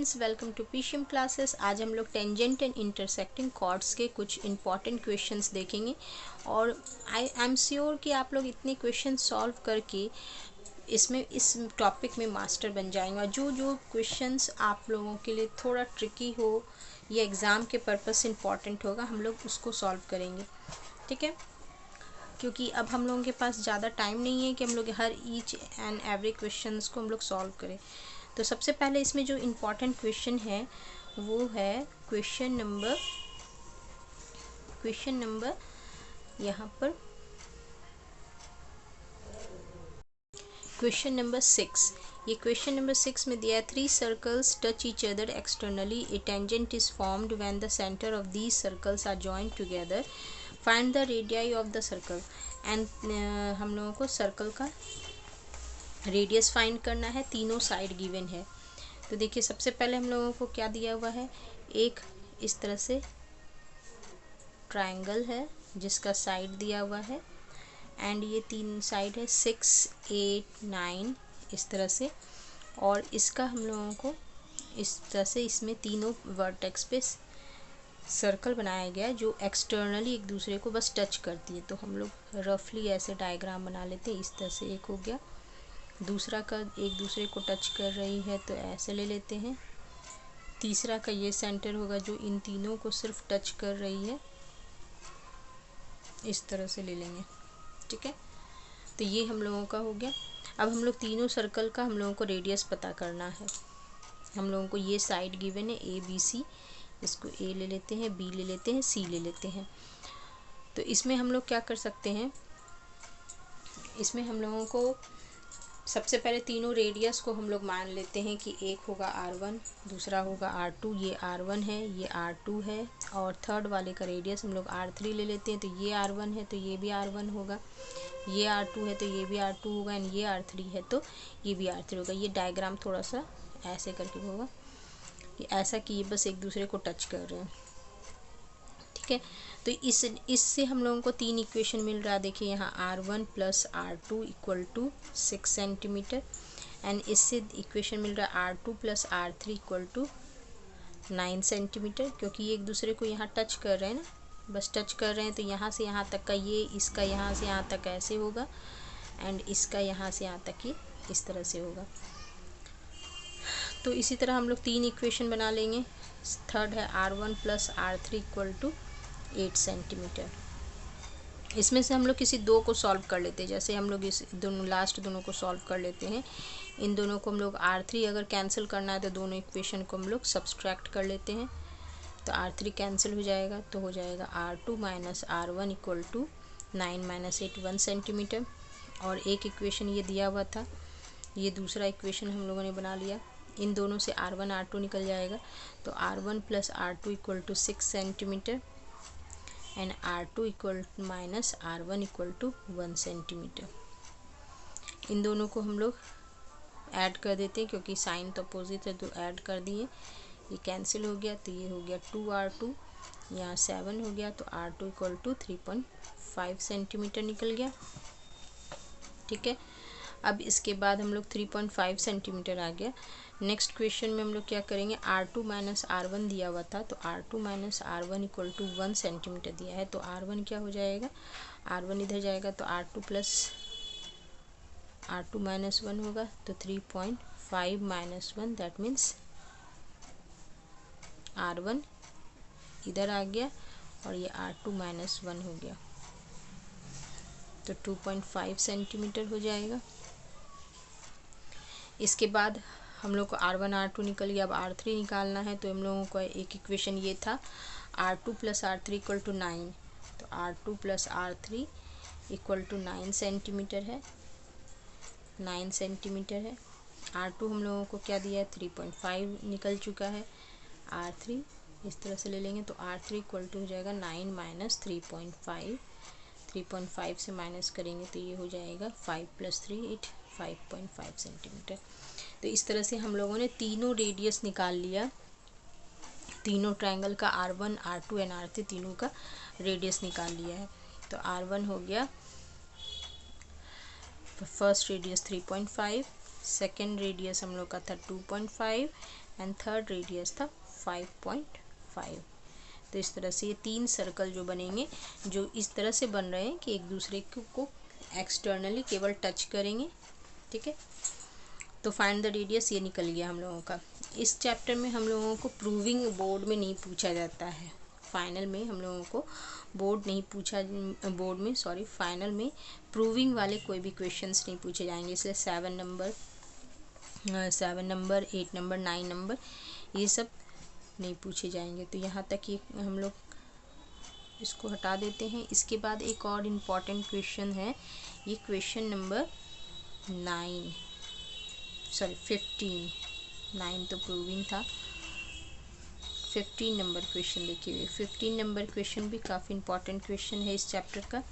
Friends, welcome to PCM classes. आज हम लोग टेंजेंट एंड इंटरसेक्टिंग कॉर्ड्स के कुछ इंपॉर्टेंट क्वेश्चंस देखेंगे और आई एम श्योर कि आप लोग इतने क्वेश्चन सॉल्व करके इस टॉपिक में मास्टर बन जाएंगे। और जो जो क्वेश्चंस आप लोगों के लिए थोड़ा ट्रिकी हो या एग्ज़ाम के पर्पस से इम्पॉर्टेंट होगा, हम लोग उसको सॉल्व करेंगे, ठीक है। क्योंकि अब हम लोगों के पास ज़्यादा टाइम नहीं है कि हम लोग हर ईच एंड एवरी क्वेश्चंस को हम लोग सॉल्व करें। तो सबसे पहले इसमें जो इम्पोर्टेंट क्वेश्चन है वो है क्वेश्चन नंबर यहाँ पर क्वेश्चन नंबर 6। ये क्वेश्चन नंबर 6 में दिया है 3 circles touch each other externally, a tangent is formed when the centre of these circles are joined together, find the radii of the circle. And हम लोगों को circle का रेडियस फाइंड करना है, तीनों साइड गिवन है। तो देखिए सबसे पहले हम लोगों को क्या दिया हुआ है, एक इस तरह से ट्रायंगल है जिसका साइड दिया हुआ है एंड ये तीन साइड है 6, 8, 9 इस तरह से। और इसका हम लोगों को इस तरह से इसमें तीनों वर्टेक्स पे सर्कल बनाया गया है जो एक्सटर्नली एक दूसरे को बस टच करती है। तो हम लोग रफली ऐसे डायग्राम बना लेते हैं। इस तरह से एक हो गया, दूसरा का एक दूसरे को टच कर रही है तो ऐसे ले लेते हैं। तीसरा का ये सेंटर होगा जो इन तीनों को सिर्फ टच कर रही है, इस तरह से ले लेंगे, ठीक है। तो ये हम लोगों का हो गया। अब हम लोग तीनों सर्कल का हम लोगों को रेडियस पता करना है। हम लोगों को ये साइड गिवन है ए बी सी, इसको ए ले लेते हैं, बी ले लेते हैं, सी ले लेते हैं। तो इसमें हम लोग क्या कर सकते हैं, इसमें हम लोगों को सबसे पहले तीनों रेडियस को हम लोग मान लेते हैं कि एक होगा R1, दूसरा होगा R2, ये R1 है, ये R2 है, और थर्ड वाले का रेडियस हम लोग R3 ले लेते हैं। तो ये R1 है तो ये भी R1 होगा, ये R2 है तो ये भी R2 होगा, एंड ये R3 है तो ये भी R3 होगा। ये डायग्राम थोड़ा सा ऐसे करके होगा कि ऐसा कि ये बस एक दूसरे को टच कर रहे हैं, ठीक है। तो इससे हम लोगों को तीन इक्वेशन मिल रहा है। देखिए यहाँ R1 plus R2 equal to 6 centimetre, and इससे इक्वेशन मिल रहा है R2 plus R3 equal to 9 centimetre. क्योंकि ये एक दूसरे को यहाँ टच कर रहे हैं ना, बस टच कर रहे हैं। तो यहाँ से यहाँ तक का ये, इसका यहाँ से यहाँ तक ऐसे होगा, एंड इसका यहाँ से यहाँ तक ये इस तरह से होगा। तो इसी तरह हम लोग तीन इक्वेशन बना लेंगे। थर्ड है R1 plus R3 equal to 8 centimetre. इसमें से हम लोग किसी दो को सॉल्व कर लेते हैं। जैसे हम लोग इस लास्ट दोनों को सॉल्व कर लेते हैं। इन दोनों को हम लोग R3 अगर कैंसिल करना है तो दोनों इक्वेशन को हम लोग सब्सट्रैक्ट कर लेते हैं। तो R3 कैंसिल हो जाएगा तो हो जाएगा R2 minus R1 equal to 9 minus 8 1 centimetre. और एक इक्वेशन ये दिया हुआ था, ये दूसरा इक्वेशन हम लोगों ने बना लिया। इन दोनों से R1 R2 निकल जाएगा तो R1 plus R2 equal to 6 centimetre, and R2 equal minus R1 equal to 1 centimetre. इन दोनों को हम लोग ऐड कर देते हैं क्योंकि साइन तो अपोजिट है, तो ऐड कर दिए। ये कैंसिल हो गया तो ये हो गया 2R2, यहाँ 7 हो गया तो R2 इक्वल टू 3.5 सेंटीमीटर निकल गया, ठीक है। अब इसके बाद हम लोग 3.5 सेंटीमीटर आ गया। नेक्स्ट क्वेश्चन में हम लोग क्या करेंगे, R2 माइनस R1 दिया हुआ था तो R2 minus R1 equal to 1 centimetre दिया है। तो R1 क्या हो जाएगा, R1 इधर जाएगा तो R2 प्लस R2 माइनस 1 होगा तो 3.5 माइनस 1 दैट मीन्स R1 इधर आ गया और ये R2 माइनस 1 हो गया तो 2.5 सेंटीमीटर हो जाएगा। इसके बाद हम लोग को R1 R2 निकल गया। अब R3 निकालना है तो हम लोगों को एक इक्वेशन ये था R2 plus R3 equal to 9। तो R2 plus R3 equal to 9 centimetre है, 9 सेंटीमीटर है। R2 हम लोगों को क्या दिया है, 3.5 निकल चुका है। R3 इस तरह से ले लेंगे तो R3 इक्वल टू हो जाएगा 9 माइनस 3.5, 3.5 से माइनस करेंगे तो ये हो जाएगा 5 प्लस 3 8, 5.5 सेंटीमीटर। तो इस तरह से हम लोगों ने तीनों रेडियस निकाल लिया, तीनों ट्रायंगल का R1 R2 एंड R3 तीनों का रेडियस निकाल लिया है। तो R1 हो गया फर्स्ट रेडियस 3.5, सेकेंड रेडियस हम लोग का था 2.5, एंड थर्ड रेडियस था 5.5। तो इस तरह से ये 3 सर्कल जो बनेंगे, जो इस तरह से बन रहे हैं कि एक दूसरे को एक्सटर्नली केवल टच करेंगे। ठीक है, तो फाइंड द रेडियस ये निकल गया हम लोगों का। इस चैप्टर में हम लोगों को प्रूविंग बोर्ड में नहीं पूछा जाता है, फाइनल में हम लोगों को फाइनल में प्रूविंग वाले कोई भी क्वेश्चंस नहीं पूछे जाएंगे, इसलिए 7 नंबर 8 नंबर 9 नंबर ये सब नहीं पूछे जाएंगे। तो यहाँ तक ये हम लोग इसको हटा देते हैं। इसके बाद एक और इम्पॉर्टेंट क्वेश्चन है, ये क्वेश्चन नंबर 15, 9 तो प्रूविंग था। 15 नंबर क्वेश्चन देखिए, 15 नंबर क्वेश्चन भी काफ़ी इम्पॉर्टेंट क्वेश्चन है इस चैप्टर का।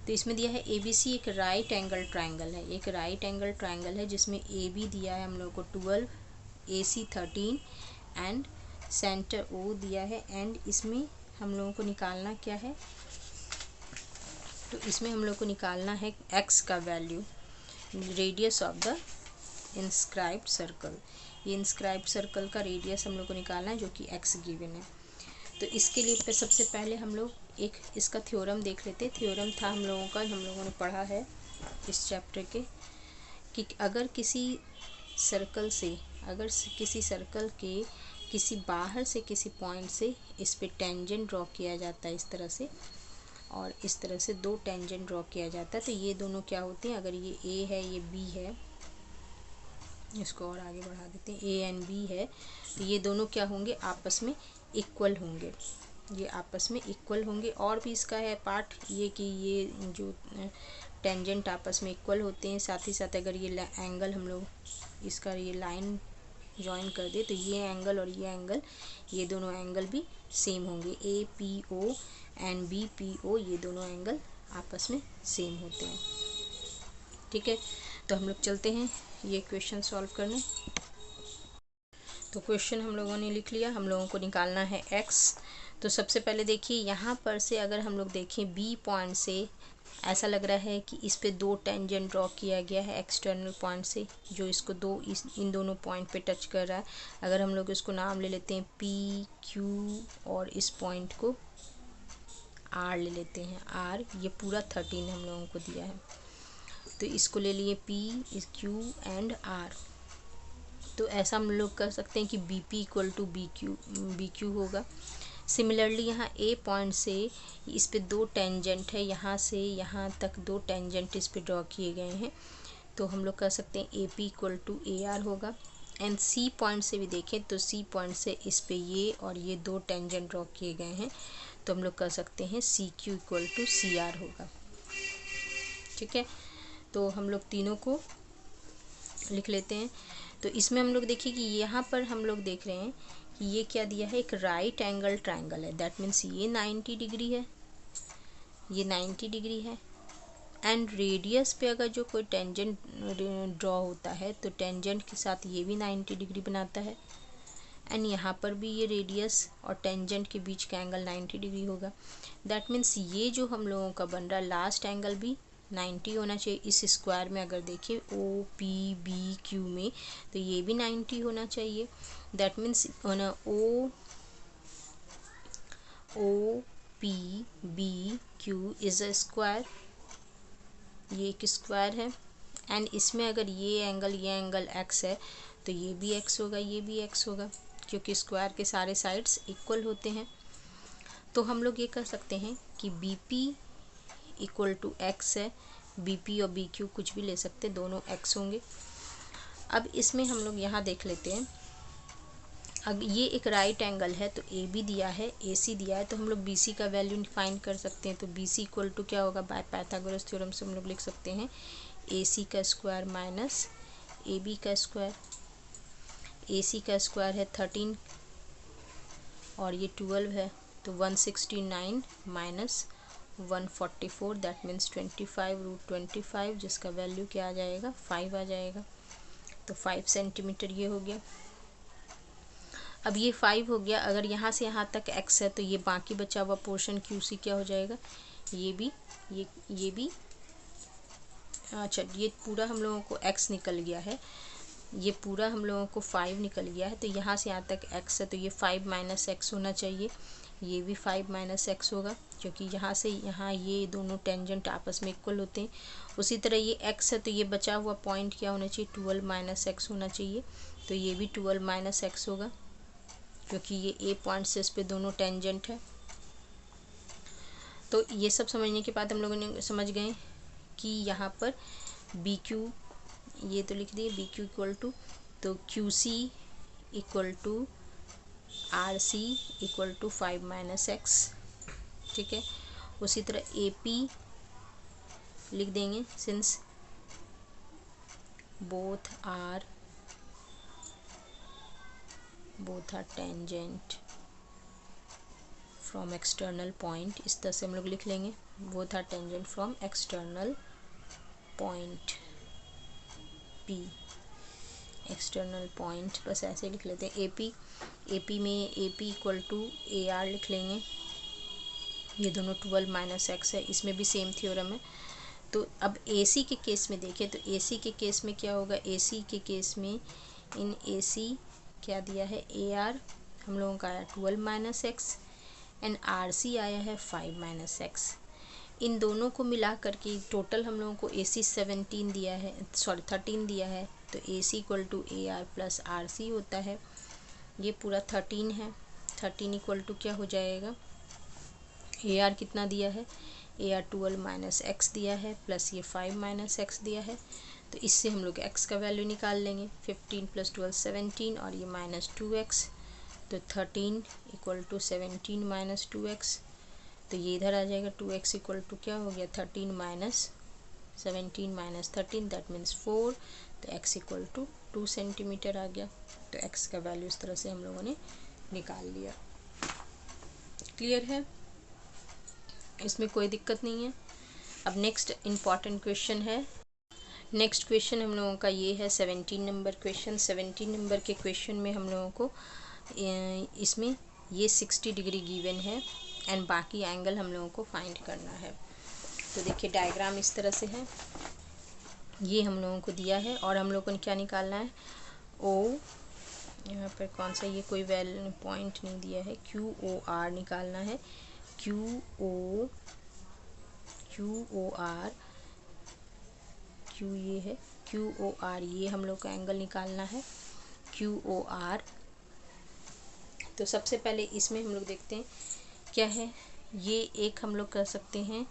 तो इसमें दिया है ABC एक राइट एंगल ट्रायंगल है, एक राइट एंगल ट्रायंगल है जिसमें AB दिया है हम लोग को 12, AC 13 एंड सेंटर O दिया है। एंड इसमें हम लोगों को निकालना क्या है, तो इसमें हम लोग को निकालना है x का value, radius of the inscribed circle. ये इंस्क्राइब्ड सर्कल का रेडियस हम लोग को निकालना है जो कि x गिवन है। तो इसके लिए सबसे पहले हम लोग एक इसका थ्योरम देख लेते हैं। थ्योरम था हम लोगों का, हम लोगों ने पढ़ा है इस चैप्टर के, कि अगर किसी सर्कल के किसी बाहर से किसी पॉइंट से इस पे टेंजेंट ड्रॉ किया जाता है इस तरह से, और इस तरह से 2 टेंजेंट ड्रॉ किया जाता है, तो ये दोनों क्या होते हैं, अगर ये A है ये B है, इसको और आगे बढ़ा देते हैं, A एंड B है, तो ये दोनों क्या होंगे, आपस में इक्वल होंगे, ये आपस में इक्वल होंगे। और भी इसका है पार्ट ये कि ये जो टेंजेंट आपस में इक्वल होते हैं, साथ ही साथ अगर ये एंगल हम लोग इसका ये लाइन ज्वाइन कर दे तो ये एंगल और ये एंगल, ये दोनों एंगल भी सेम होंगे। APO एंड BPO ये दोनों एंगल आपस में सेम होते हैं। ठीक है, तो हम लोग चलते हैं ये क्वेश्चन सॉल्व करने। तो क्वेश्चन हम लोगों ने लिख लिया, हम लोगों को निकालना है x। तो सबसे पहले देखिए यहाँ पर से अगर हम लोग देखें B पॉइंट से, ऐसा लग रहा है कि इस पे 2 टेंजेंट ड्रॉ किया गया है एक्सटर्नल पॉइंट से, जो इसको इन दोनों पॉइंट पे टच कर रहा है। अगर हम लोग इसको नाम ले लेते हैं PQ और इस पॉइंट को R ले लेते हैं, R, ये पूरा 13 हम लोगों को दिया है, तो इसको ले लिए P, इस Q एंड R। तो ऐसा हम लोग कर सकते हैं कि BP इक्वल टू BQ होगा। सिमिलरली यहाँ A पॉइंट से इस पे 2 टेंजेंट है, यहाँ से यहाँ तक 2 टेंजेंट इस पे ड्रॉ किए गए हैं, तो हम लोग कर सकते हैं AP इक्वल टू AR होगा। एंड C पॉइंट से भी देखें तो C पॉइंट से इस पे ये और ये 2 टेंजेंट ड्रॉ किए गए हैं, तो हम लोग कर सकते हैं CQ इक्वल टू CR होगा। ठीक है, तो हम लोग तीनों को लिख लेते हैं। तो इसमें हम लोग देखिए कि यहाँ पर हम लोग देख रहे हैं कि ये क्या दिया है, एक राइट एंगल ट्रायंगल है, दैट मीन्स ये 90 डिग्री है, ये 90 डिग्री है। एंड रेडियस पे अगर जो कोई टेंजेंट ड्रॉ होता है तो टेंजेंट के साथ ये भी 90 डिग्री बनाता है। एंड यहाँ पर भी ये रेडियस और टेंजेंट के बीच का एंगल 90 डिग्री होगा। दैट मीन्स ये जो हम लोगों का बन रहा है लास्ट एंगल भी 90 होना चाहिए। इस स्क्वायर में अगर देखें OPBQ में, तो ये भी 90 होना चाहिए। That means OPBQ is a square, ये एक स्क्वायर है। एंड इसमें अगर ये एंगल x है तो ये भी x होगा, ये भी x होगा, क्योंकि स्क्वायर के सारे साइड्स इक्वल होते हैं। तो हम लोग ये कर सकते हैं कि BP इक्वल टू x है, BP और BQ कुछ भी ले सकते, दोनों x होंगे। अब इसमें हम लोग यहाँ देख लेते हैं, अब ये एक राइट एंगल है तो AB दिया है, AC दिया है, तो हम लोग BC का वैल्यू फाइंड कर सकते हैं। तो BC इक्वल टू क्या होगा, बाय पाइथागोरस थ्योरम से हम लोग लिख सकते हैं AC का स्क्वायर माइनस AB का स्क्वायर। AC का स्क्वायर है 13 और ये 12 है, तो 169 माइनस 144, दैट मीन्स 25√25, जिसका वैल्यू क्या आ जाएगा, 5 आ जाएगा। तो 5 सेंटीमीटर ये हो गया। अब ये 5 हो गया, अगर यहाँ से यहाँ तक x है तो ये बाकी बचा हुआ पोर्शन QC क्या हो जाएगा, ये भी अच्छा, ये पूरा हम लोगों को x निकल गया है, ये पूरा हम लोगों को 5 निकल गया है, तो यहाँ से यहाँ तक x है, तो ये 5 माइनस एक्स होना चाहिए। ये भी 5 माइनस एक्स होगा, क्योंकि यहाँ से यहाँ ये दोनों टेंजेंट आपस में इक्वल होते हैं। उसी तरह ये x है, तो ये बचा हुआ पॉइंट क्या होना चाहिए, 12 माइनस एक्स होना चाहिए। तो ये भी 12 माइनस एक्स होगा, क्योंकि ये a पॉइंट से इस पे दोनों टेंजेंट है। तो ये सब समझने के बाद हम लोगों ने समझ गए कि यहाँ पर बी क्यू, ये तो लिख दिए बी क्यू इक्वल टू, तो Q C equal to R C equal to 5 minus X, ठीक है। उसी तरह ए पी लिख देंगे, since both are tangent from external point, इस तरह से हम लोग लिख लेंगे, both are tangent from external point P, external point, बस ऐसे लिख लेते हैं। एपी में AP equal to A R लिख लेंगे, ये दोनों 12 माइनस एक्स है, इसमें भी सेम थ्योरम है। तो अब एसी के केस में देखें, तो एसी के केस में क्या होगा, एसी के केस में इन एसी क्या दिया है, ए आर हम लोगों का आया 12 minus X and R C आया है 5 माइनस एक्स। इन दोनों को मिला करके टोटल हम लोगों को ए सी 13 दिया है, सॉरी 13 दिया है। तो A C equal to A R plus R C होता है, ये पूरा 13 है। 13 इक्वल टू क्या हो जाएगा, ए आर कितना दिया है, ए आर 12 माइनस एक्स दिया है, प्लस ये 5 माइनस एक्स दिया है। तो इससे हम लोग एक्स का वैल्यू निकाल लेंगे, 15 प्लस 12 17 और ये माइनस 2x, तो 13 इक्वल टू 17 माइनस 2x, तो ये इधर आ जाएगा। 2x इक्वल टू क्या हो गया, 13 माइनस 17 माइनस 13, दैट मीन्स 4, तो x इक्वल टू 2 सेंटीमीटर आ गया। तो x का वैल्यू इस तरह से हम लोगों ने निकाल लिया। क्लियर है, इसमें कोई दिक्कत नहीं है। अब नेक्स्ट इम्पॉर्टेंट क्वेश्चन है, नेक्स्ट क्वेश्चन हम लोगों का ये है 17 नंबर क्वेश्चन। 17 नंबर के क्वेश्चन में हम लोगों को इसमें ये 60 डिग्री गिवन है एंड बाकी एंगल हम लोगों को फाइंड करना है। तो देखिए डायग्राम इस तरह से है, ये हम लोगों को दिया है और हम लोगों को क्या निकालना है, ओ, यहाँ पर कौन सा ये कोई वैल्यू पॉइंट नहीं दिया है, क्यू ओ आर निकालना है। क्यू ओ आर, क्यू ये है, क्यू ओ आर, ये हम लोग का एंगल निकालना है, क्यू ओ आर। तो सबसे पहले इसमें हम लोग देखते हैं क्या है, ये एक हम लोग कर सकते हैं,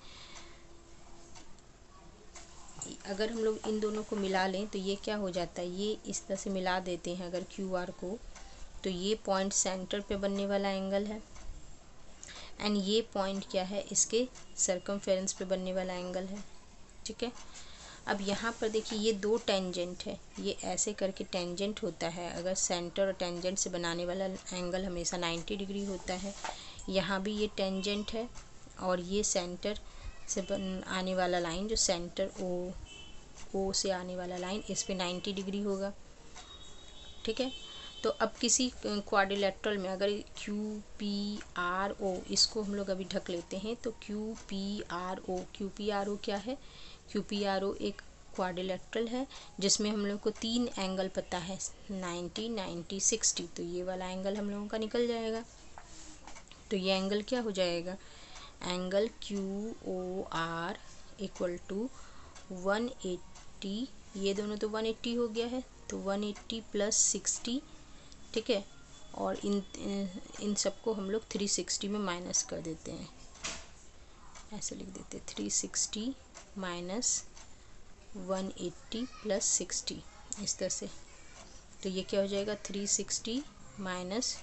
अगर हम लोग इन दोनों को मिला लें तो ये क्या हो जाता है, ये इस तरह से मिला देते हैं अगर क्यू आर को, तो ये पॉइंट सेंटर पे बनने वाला एंगल है एंड ये पॉइंट क्या है, इसके सर्कमफेरेंस पे बनने वाला एंगल है, ठीक है। अब यहाँ पर देखिए ये दो टेंजेंट है, ये ऐसे करके टेंजेंट होता है, अगर सेंटर और टेंजेंट से बनाने वाला एंगल हमेशा 90 डिग्री होता है। यहाँ भी ये टेंजेंट है और ये सेंटर से आने वाला लाइन, जो सेंटर ओ से आने वाला लाइन, इस पे 90 डिग्री होगा, ठीक है। तो अब किसी क्वाड्रिलेटरल में अगर क्यू पी आर ओ, इसको हम लोग अभी ढक लेते हैं, तो क्यू पी आर ओ क्या है, क्यू पी आर ओ एक क्वाड्रिलेटरल है जिसमें हम लोग को 3 एंगल पता है, 90 90 60, तो ये वाला एंगल हम लोगों का निकल जाएगा। तो ये एंगल क्या हो जाएगा, angle Q O R equal to 180, ये दोनों तो 180 हो गया है, तो 180 प्लस 60, ठीक है। और इन सबको हम लोग 360 में माइनस कर देते हैं, ऐसे लिख देते हैं 360 माइनस 180 प्लस 60, इस तरह से। तो ये क्या हो जाएगा, 360 माइनस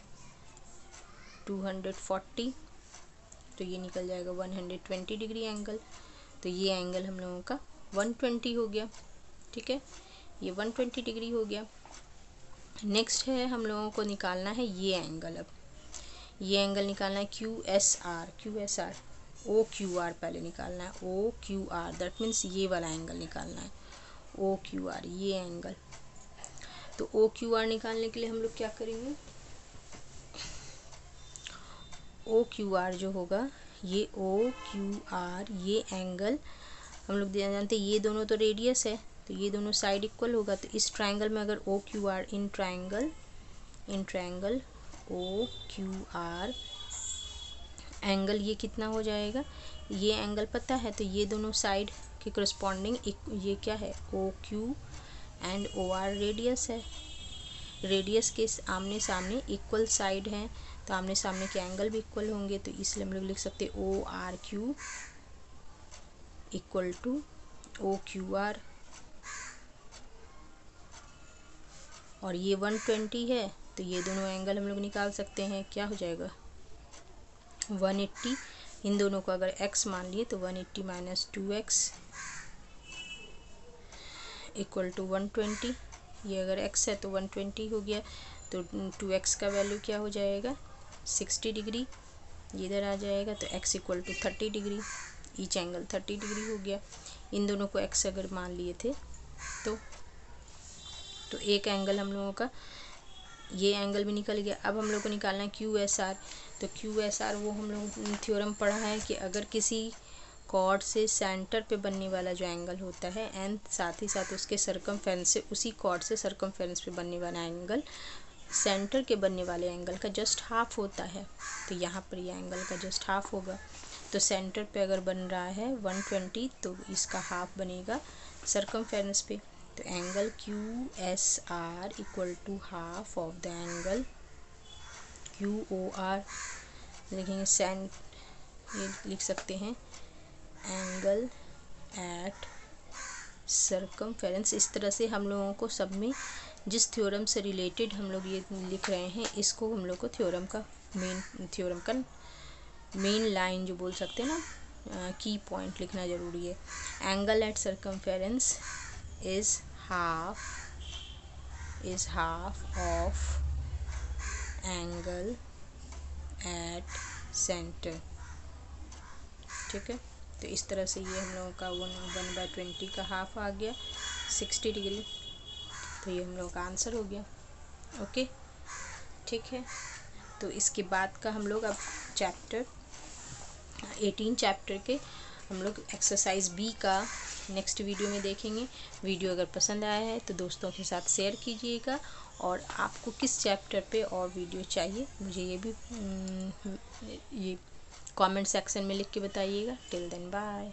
240, तो ये निकल जाएगा 120 डिग्री एंगल। तो ये एंगल हम लोगों का 120 हो गया, ठीक है, ये 120 डिग्री हो गया। नेक्स्ट है हम लोगों को निकालना है ये एंगल। अब ये एंगल निकालना है Q S R, O Q R पहले निकालना है, O Q R, that means ये वाला एंगल निकालना है, ओ क्यू आर, ये एंगल। तो ओ क्यू आर निकालने के लिए हम लोग क्या करेंगे, ओ क्यू आर जो होगा, ये ओ क्यू आर, ये एंगल हम लोग जानते हैं, ये दोनों तो रेडियस है, तो ये दोनों साइड इक्वल होगा। तो इस ट्रायंगल में अगर O Q R in triangle O Q R angle ये कितना हो जाएगा, ये एंगल पता है, तो ये दोनों साइड के करस्पॉन्डिंग ये क्या है, O Q and O R radius है। रेडियस के आमने सामने इक्वल साइड हैं, तो आमने सामने के एंगल भी इक्वल होंगे। तो इसलिए हम लोग लिख सकते हैं O R Q equal to O Q R. और ये 120 है, तो ये दोनों एंगल हम लोग निकाल सकते हैं, क्या हो जाएगा 180। इन दोनों को अगर x मान लिए तो 180 माइनस 2x इक्वल टू 120। ये अगर x है तो 120 हो गया, तो 2x का वैल्यू क्या हो जाएगा 60 डिग्री, ये इधर आ जाएगा। तो x equal to 30 degree, each angle 30 degree हो गया। इन दोनों को x अगर मान लिए थे तो एक एंगल हम लोगों का ये एंगल भी निकल गया। अब हम लोग को निकालना है क्यू एस आर। तो क्यू एस आर वो हम लोग थ्योरम पढ़ा है कि अगर किसी कॉर्ड से सेंटर पे बनने वाला जो एंगल होता है एंड साथ ही साथ उसके सरकमफेरेंस से, उसी कॉर्ड से सरकमफेरेंस पे बनने वाला एंगल सेंटर के बनने वाले एंगल का जस्ट हाफ होता है। तो यहाँ पर ये एंगल का जस्ट हाफ होगा। तो सेंटर पे अगर बन रहा है 120, तो इसका हाफ बनेगा सरकमफेरेंस पे। तो angle Q S R equal to half of the angle Q O R. लिखेंगे ये लिख सकते हैं एंगल एट सरकमफेरेंस। इस तरह से हम लोगों को सब में जिस थ्योरम से रिलेटेड हम लोग ये लिख रहे हैं, इसको हम लोग को थ्योरम का मेन लाइन जो बोल सकते हैं ना, की पॉइंट लिखना ज़रूरी है। Angle at circumference is half of angle at centre. ठीक है, तो इस तरह से ये हम लोगों का 1/20 का हाफ आ गया 60 डिग्री। तो ये हम लोगों का आंसर हो गया। ओके, ठीक है। तो इसके बाद का हम लोग अब चैप्टर 18 चैप्टर के हम लोग एक्सरसाइज बी का नेक्स्ट वीडियो में देखेंगे। वीडियो अगर पसंद आया है तो दोस्तों के साथ शेयर कीजिएगा, और आपको किस चैप्टर पे और वीडियो चाहिए मुझे ये भी कमेंट सेक्शन में लिख के बताइएगा। Till then bye.